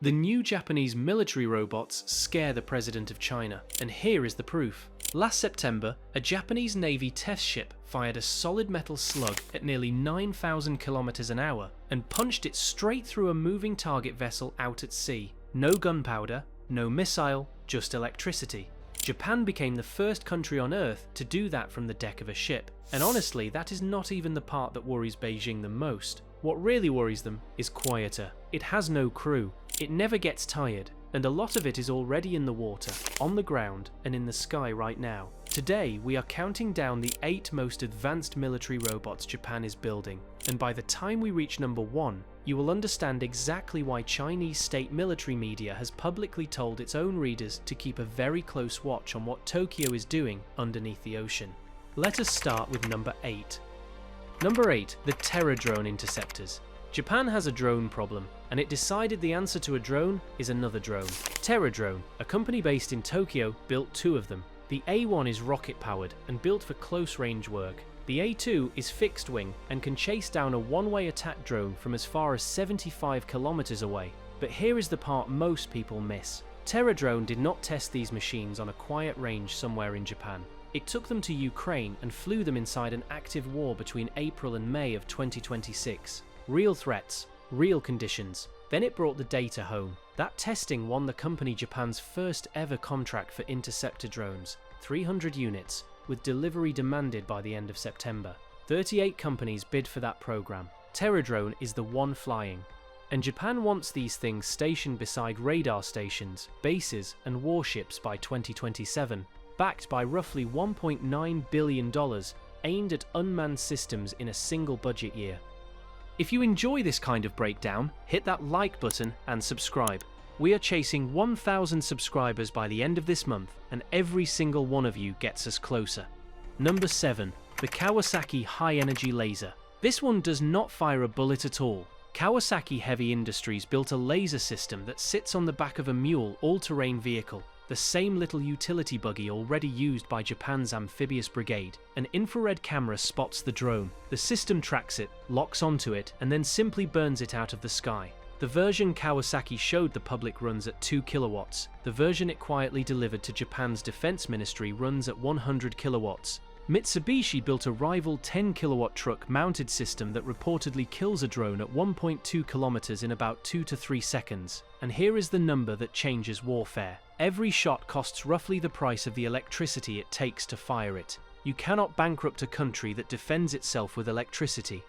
The new Japanese military robots scare the president of China, and here is the proof. Last September, a Japanese Navy test ship fired a solid metal slug at nearly 9,000 kilometers an hour and punched it straight through a moving target vessel out at sea. No gunpowder, no missile, just electricity. Japan became the first country on Earth to do that from the deck of a ship. And honestly, that is not even the part that worries Beijing the most. What really worries them is quieter. It has no crew. It never gets tired, and a lot of it is already in the water, on the ground, and in the sky right now. Today, we are counting down the 8 most advanced military robots Japan is building, and by the time we reach number 1, you will understand exactly why Chinese state military media has publicly told its own readers to keep a very close watch on what Tokyo is doing underneath the ocean. Let us start with number 8. Number 8, the Terror Drone Interceptors. Japan has a drone problem, and it decided the answer to a drone is another drone. Terror Drone, a company based in Tokyo, built 2 of them. The A1 is rocket-powered and built for close-range work. The A2 is fixed-wing and can chase down a one-way attack drone from as far as 75 kilometers away. But here is the part most people miss. Terror Drone did not test these machines on a quiet range somewhere in Japan. It took them to Ukraine and flew them inside an active war between April and May of 2026. Real threats, real conditions. Then it brought the data home. That testing won the company Japan's first ever contract for Interceptor drones, 300 units, with delivery demanded by the end of September. 38 companies bid for that program. Terror Drone is the one flying. And Japan wants these things stationed beside radar stations, bases, and warships by 2027, backed by roughly $1.9 billion aimed at unmanned systems in a single budget year. If you enjoy this kind of breakdown, hit that like button and subscribe. We are chasing 1,000 subscribers by the end of this month, and every single one of you gets us closer. Number 7. The Kawasaki High Energy Laser. This one does not fire a bullet at all. Kawasaki Heavy Industries built a laser system that sits on the back of a mule all-terrain vehicle, the same little utility buggy already used by Japan's Amphibious brigade. An infrared camera spots the drone. The system tracks it, locks onto it, and then simply burns it out of the sky. The version Kawasaki showed the public runs at 2 kilowatts. The version it quietly delivered to Japan's defense ministry runs at 100 kilowatts. Mitsubishi built a rival 10 kilowatt truck mounted system that reportedly kills a drone at 1.2 kilometers in about 2 to 3 seconds. And here is the number that changes warfare. Every shot costs roughly the price of the electricity it takes to fire it. You cannot bankrupt a country that defends itself with electricity.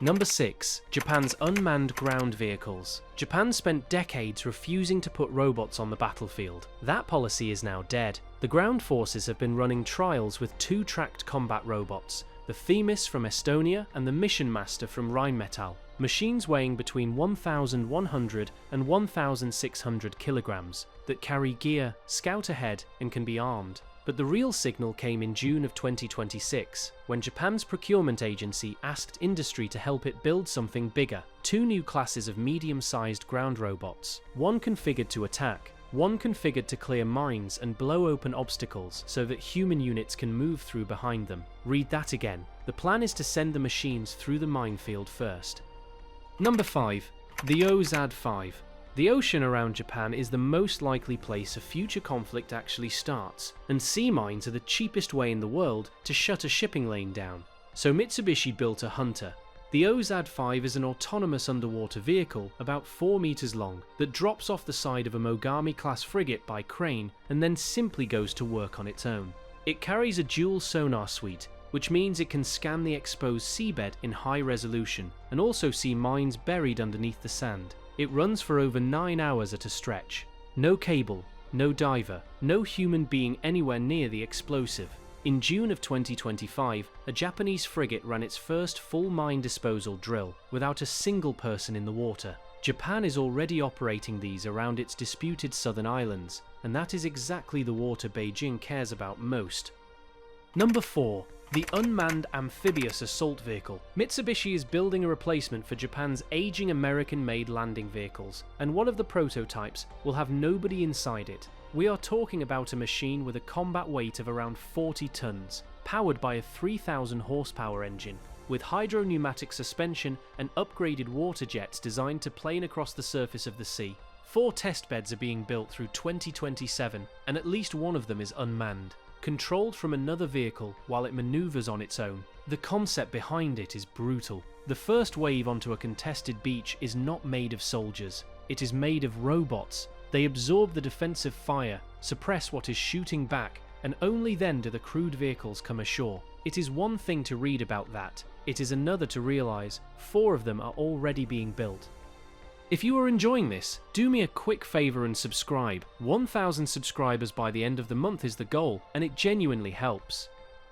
Number 6. Japan's unmanned ground vehicles. Japan spent decades refusing to put robots on the battlefield. That policy is now dead. The ground forces have been running trials with 2 tracked combat robots, the Themis from Estonia and the Mission Master from Rheinmetall. Machines weighing between 1,100 and 1,600 kilograms that carry gear, scout ahead, and can be armed. But the real signal came in June of 2026, when Japan's procurement agency asked industry to help it build something bigger. 2 new classes of medium-sized ground robots, one configured to attack, one configured to clear mines and blow open obstacles so that human units can move through behind them. Read that again. The plan is to send the machines through the minefield first. Number 5. The OZAD-5. The ocean around Japan is the most likely place a future conflict actually starts, and sea mines are the cheapest way in the world to shut a shipping lane down. So Mitsubishi built a Hunter. The OZAD-5 is an autonomous underwater vehicle about 4 meters long that drops off the side of a Mogami-class frigate by crane and then simply goes to work on its own. It carries a dual sonar suite, which means it can scan the exposed seabed in high resolution and also see mines buried underneath the sand. It runs for over 9 hours at a stretch. No cable, no diver, no human being anywhere near the explosive. In June of 2025, a Japanese frigate ran its first full mine disposal drill without a single person in the water. Japan is already operating these around its disputed southern islands, and that is exactly the water Beijing cares about most. Number 4. The Unmanned Amphibious Assault Vehicle. Mitsubishi is building a replacement for Japan's aging American-made landing vehicles, and one of the prototypes will have nobody inside it. We are talking about a machine with a combat weight of around 40 tons, powered by a 3,000 horsepower engine, with hydro-pneumatic suspension and upgraded water jets designed to plane across the surface of the sea. 4 test beds are being built through 2027, and at least one of them is unmanned, controlled from another vehicle while it maneuvers on its own. The concept behind it is brutal. The first wave onto a contested beach is not made of soldiers, it is made of robots. They absorb the defensive fire, suppress what is shooting back, and only then do the crewed vehicles come ashore. It is one thing to read about that, it is another to realise 4 of them are already being built. If you are enjoying this, do me a quick favour and subscribe. 1,000 subscribers by the end of the month is the goal, and it genuinely helps.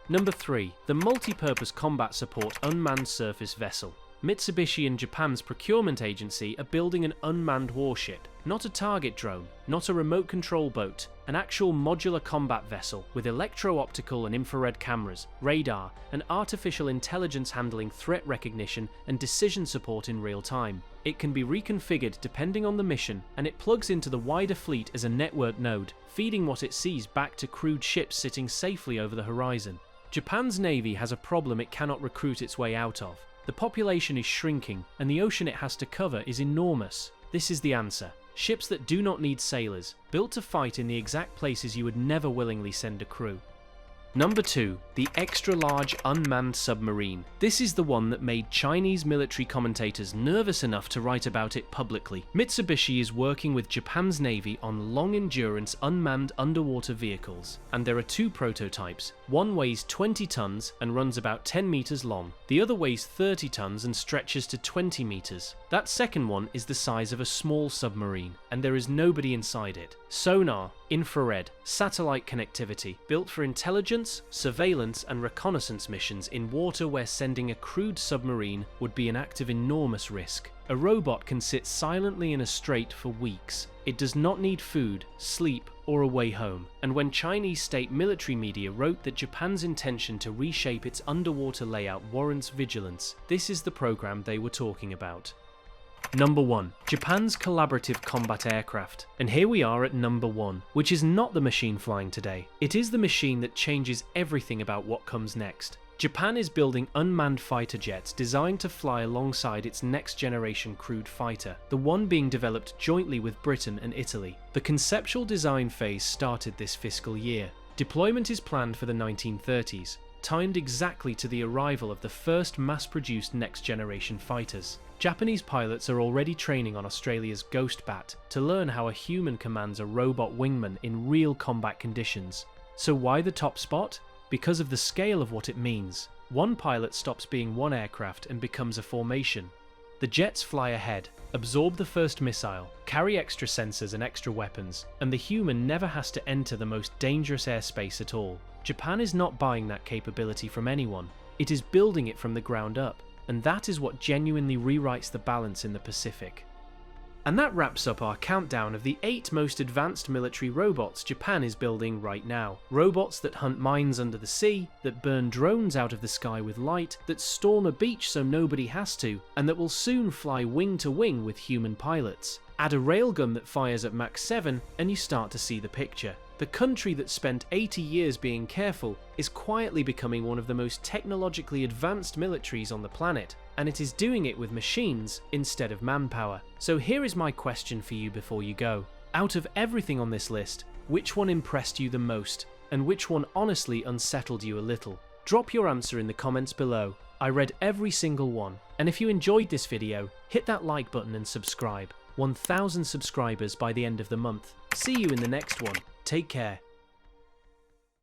Number 3. The Multi-Purpose Combat Support Unmanned Surface Vessel. Mitsubishi and Japan's procurement agency are building an unmanned warship, not a target drone, not a remote control boat, an actual modular combat vessel with electro-optical and infrared cameras, radar, and artificial intelligence handling threat recognition and decision support in real time. It can be reconfigured depending on the mission, and it plugs into the wider fleet as a network node, feeding what it sees back to crewed ships sitting safely over the horizon. Japan's navy has a problem it cannot recruit its way out of. The population is shrinking, and the ocean it has to cover is enormous. This is the answer. Ships that do not need sailors, built to fight in the exact places you would never willingly send a crew. Number 2. The extra-large unmanned submarine. This is the one that made Chinese military commentators nervous enough to write about it publicly. Mitsubishi is working with Japan's navy on long-endurance unmanned underwater vehicles, and there are 2 prototypes. One weighs 20 tons and runs about 10 meters long. The other weighs 30 tons and stretches to 20 meters. That second one is the size of a small submarine, and there is nobody inside it. Sonar, infrared, satellite connectivity, built for intelligence, surveillance and reconnaissance missions in water where sending a crewed submarine would be an act of enormous risk. A robot can sit silently in a strait for weeks. It does not need food, sleep, or a way home. And when Chinese state military media wrote that Japan's intention to reshape its underwater layout warrants vigilance, this is the program they were talking about. Number 1. Japan's collaborative combat aircraft. And here we are at number 1, which is not the machine flying today. It is the machine that changes everything about what comes next. Japan is building unmanned fighter jets designed to fly alongside its next-generation crewed fighter, the one being developed jointly with Britain and Italy. The conceptual design phase started this fiscal year. Deployment is planned for the 1930s, timed exactly to the arrival of the first mass-produced next-generation fighters. Japanese pilots are already training on Australia's Ghost Bat to learn how a human commands a robot wingman in real combat conditions. So why the top spot? Because of the scale of what it means. One pilot stops being one aircraft and becomes a formation. The jets fly ahead, absorb the first missile, carry extra sensors and extra weapons, and the human never has to enter the most dangerous airspace at all. Japan is not buying that capability from anyone. It is building it from the ground up. And that is what genuinely rewrites the balance in the Pacific. And that wraps up our countdown of the 8 most advanced military robots Japan is building right now. Robots that hunt mines under the sea, that burn drones out of the sky with light, that storm a beach so nobody has to, and that will soon fly wing to wing with human pilots. Add a railgun that fires at Mach 7 and you start to see the picture. The country that spent 80 years being careful is quietly becoming one of the most technologically advanced militaries on the planet, and it is doing it with machines instead of manpower. So here is my question for you before you go. Out of everything on this list, which one impressed you the most, and which one honestly unsettled you a little? Drop your answer in the comments below. I read every single one, and if you enjoyed this video, hit that like button and subscribe. 1,000 subscribers by the end of the month. See you in the next one. Take care.